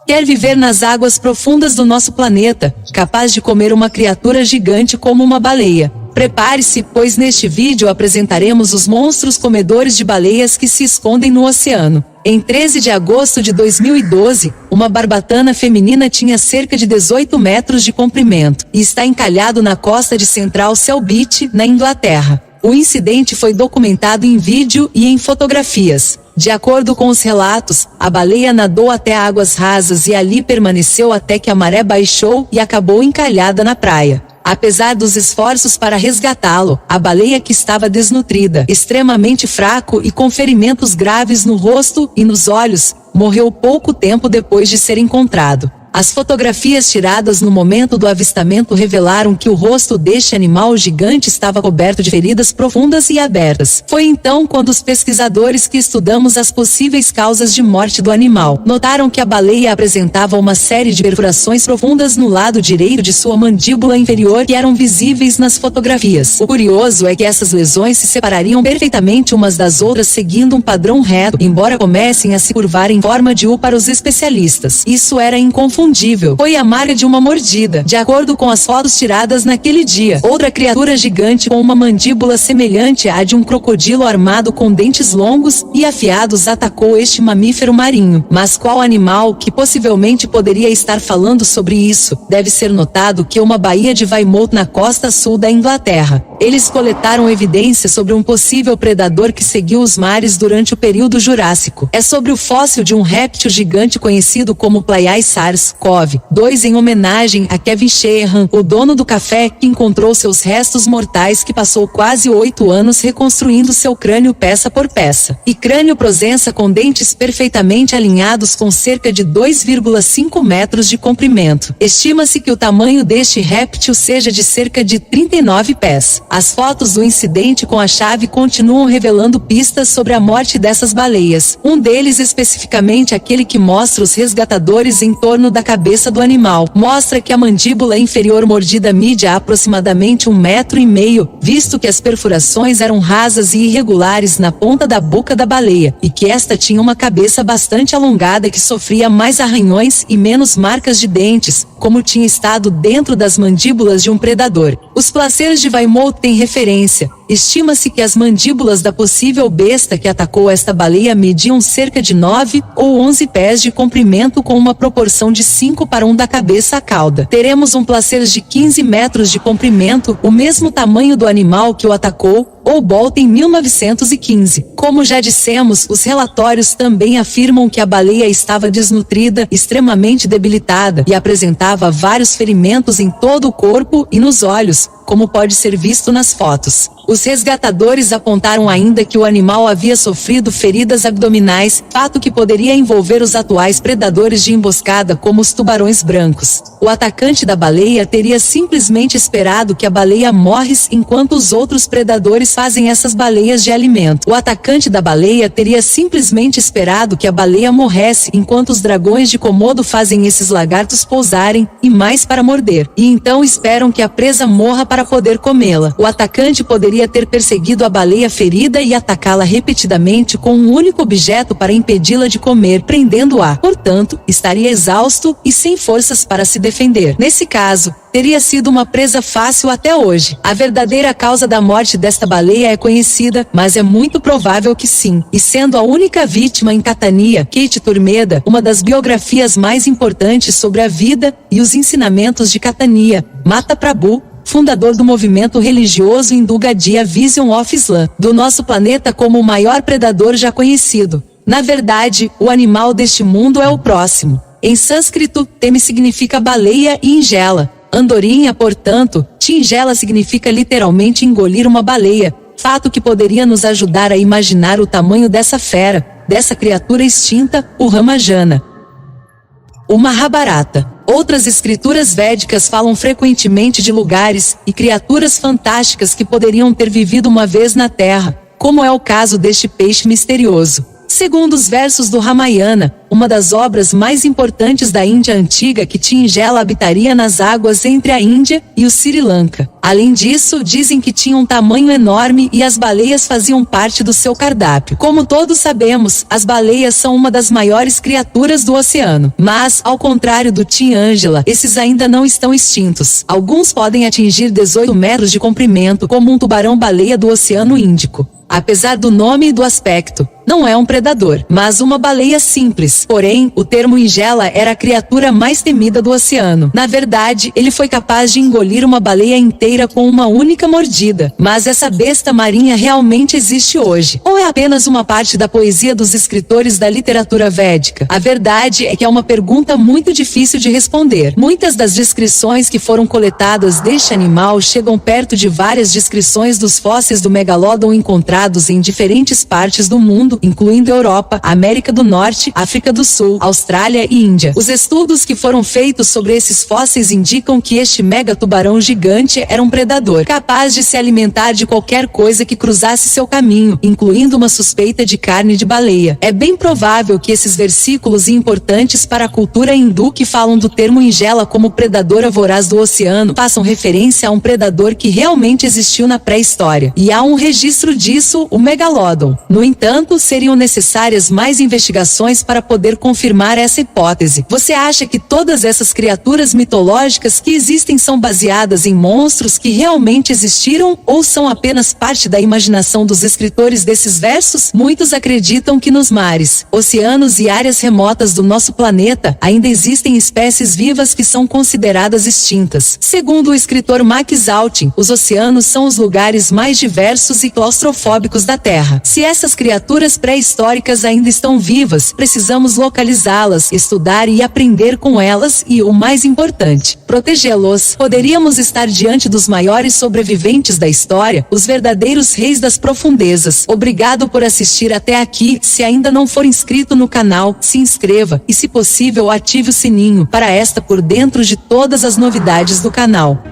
Quer viver nas águas profundas do nosso planeta, capaz de comer uma criatura gigante como uma baleia. Prepare-se, pois neste vídeo apresentaremos os monstros comedores de baleias que se escondem no oceano. Em 13 de agosto de 2012, uma barbatana feminina tinha cerca de 18 metros de comprimento e está encalhado na costa de Central Cell Beach, na Inglaterra. O incidente foi documentado em vídeo e em fotografias. De acordo com os relatos, a baleia nadou até águas rasas e ali permaneceu até que a maré baixou e acabou encalhada na praia. Apesar dos esforços para resgatá-lo, a baleia, que estava desnutrida, extremamente fraco e com ferimentos graves no rosto e nos olhos, morreu pouco tempo depois de ser encontrado. As fotografias tiradas no momento do avistamento revelaram que o rosto deste animal gigante estava coberto de feridas profundas e abertas. Foi então quando os pesquisadores que estudamos as possíveis causas de morte do animal notaram que a baleia apresentava uma série de perfurações profundas no lado direito de sua mandíbula inferior que eram visíveis nas fotografias. O curioso é que essas lesões se separariam perfeitamente umas das outras seguindo um padrão reto, embora comecem a se curvar em forma de U para os especialistas. Isso era inconfundível. Foi a marca de uma mordida, de acordo com as fotos tiradas naquele dia. Outra criatura gigante com uma mandíbula semelhante à de um crocodilo armado com dentes longos e afiados atacou este mamífero marinho. Mas qual animal que possivelmente poderia estar falando sobre isso? Deve ser notado que uma baía de Weymouth na costa sul da Inglaterra. Eles coletaram evidência sobre um possível predador que seguiu os mares durante o período Jurássico. É sobre o fóssil de um réptil gigante conhecido como Plaiaisars-CoV-2 em homenagem a Kevin Sheehan, o dono do café, que encontrou seus restos mortais que passou quase 8 anos reconstruindo seu crânio peça por peça. E crânio prosença com dentes perfeitamente alinhados com cerca de 2,5 metros de comprimento. Estima-se que o tamanho deste réptil seja de cerca de 39 pés. As fotos do incidente com a chave continuam revelando pistas sobre a morte dessas baleias. Um deles especificamente aquele que mostra os resgatadores em torno da cabeça do animal. Mostra que a mandíbula inferior mordida mide aproximadamente 1,5 metros, visto que as perfurações eram rasas e irregulares na ponta da boca da baleia, e que esta tinha uma cabeça bastante alongada que sofria mais arranhões e menos marcas de dentes, como tinha estado dentro das mandíbulas de um predador. Os placeiros de Weymouth têm referência. Estima-se que as mandíbulas da possível besta que atacou esta baleia mediam cerca de 9 ou 11 pés de comprimento com uma proporção de 5:1 da cabeça à cauda. Teremos um placeiros de 15 metros de comprimento, o mesmo tamanho do animal que o atacou, ou Bolt em 1915. Como já dissemos, os relatórios também afirmam que a baleia estava desnutrida, extremamente debilitada e apresentava vários ferimentos em todo o corpo e nos olhos, como pode ser visto nas fotos. Os resgatadores apontaram ainda que o animal havia sofrido feridas abdominais, fato que poderia envolver os atuais predadores de emboscada como os tubarões brancos. O atacante da baleia teria simplesmente esperado que a baleia morresse enquanto os outros predadores fazem essas baleias de alimento. O atacante da baleia teria simplesmente esperado que a baleia morresse enquanto os dragões de Komodo fazem esses lagartos pousarem, e mais para morder. E então esperam que a presa morra para poder comê-la. O atacante poderia ter perseguido a baleia ferida e atacá-la repetidamente com um único objeto para impedi-la de comer, prendendo-a. Portanto, estaria exausto e sem forças para se defender. Nesse caso, teria sido uma presa fácil até hoje. A verdadeira causa da morte desta baleia é conhecida, mas é muito provável que sim. E sendo a única vítima em Catania, Kate Turmeda, uma das biografias mais importantes sobre a vida e os ensinamentos de Catania, Mata Prabhu, fundador do movimento religioso hindu Gaudiya Vision of Islam, do nosso planeta como o maior predador já conhecido. Na verdade, o animal deste mundo é o próximo. Em sânscrito, Teme significa baleia e ingela. Andorinha, portanto, tingela significa literalmente engolir uma baleia, fato que poderia nos ajudar a imaginar o tamanho dessa fera, dessa criatura extinta, o Ramajana. O Mahabharata. Outras escrituras védicas falam frequentemente de lugares e criaturas fantásticas que poderiam ter vivido uma vez na Terra, como é o caso deste peixe misterioso. Segundo os versos do Ramayana, uma das obras mais importantes da Índia antiga, que Tingela habitaria nas águas entre a Índia e o Sri Lanka. Além disso, dizem que tinha um tamanho enorme e as baleias faziam parte do seu cardápio. Como todos sabemos, as baleias são uma das maiores criaturas do oceano. Mas, ao contrário do Tingela, esses ainda não estão extintos. Alguns podem atingir 18 metros de comprimento, como um tubarão-baleia do Oceano Índico. Apesar do nome e do aspecto, não é um predador, mas uma baleia simples. Porém, o termo ingela era a criatura mais temida do oceano. Na verdade, ele foi capaz de engolir uma baleia inteira com uma única mordida. Mas essa besta marinha realmente existe hoje? Ou é apenas uma parte da poesia dos escritores da literatura védica? A verdade é que é uma pergunta muito difícil de responder. Muitas das descrições que foram coletadas deste animal chegam perto de várias descrições dos fósseis do megalodon encontrados em diferentes partes do mundo, incluindo Europa, América do Norte, África do Sul, Austrália e Índia. Os estudos que foram feitos sobre esses fósseis indicam que este mega-tubarão gigante era um predador, capaz de se alimentar de qualquer coisa que cruzasse seu caminho, incluindo uma suspeita de carne de baleia. É bem provável que esses versículos importantes para a cultura hindu que falam do termo ingela como predadora voraz do oceano façam referência a um predador que realmente existiu na pré-história. E há um registro disso, o megalodon. No entanto, seriam necessárias mais investigações para poder confirmar essa hipótese. Você acha que todas essas criaturas mitológicas que existem são baseadas em monstros que realmente existiram ou são apenas parte da imaginação dos escritores desses versos? Muitos acreditam que nos mares, oceanos e áreas remotas do nosso planeta ainda existem espécies vivas que são consideradas extintas. Segundo o escritor Max Altman, os oceanos são os lugares mais diversos e claustrofóbicos da Terra. Se essas criaturas pré-históricas ainda estão vivas, precisamos localizá-las, estudar e aprender com elas e, o mais importante, protegê-los. Poderíamos estar diante dos maiores sobreviventes da história, os verdadeiros reis das profundezas. Obrigado por assistir até aqui. Se ainda não for inscrito no canal, se inscreva e, se possível, ative o sininho para estar por dentro de todas as novidades do canal.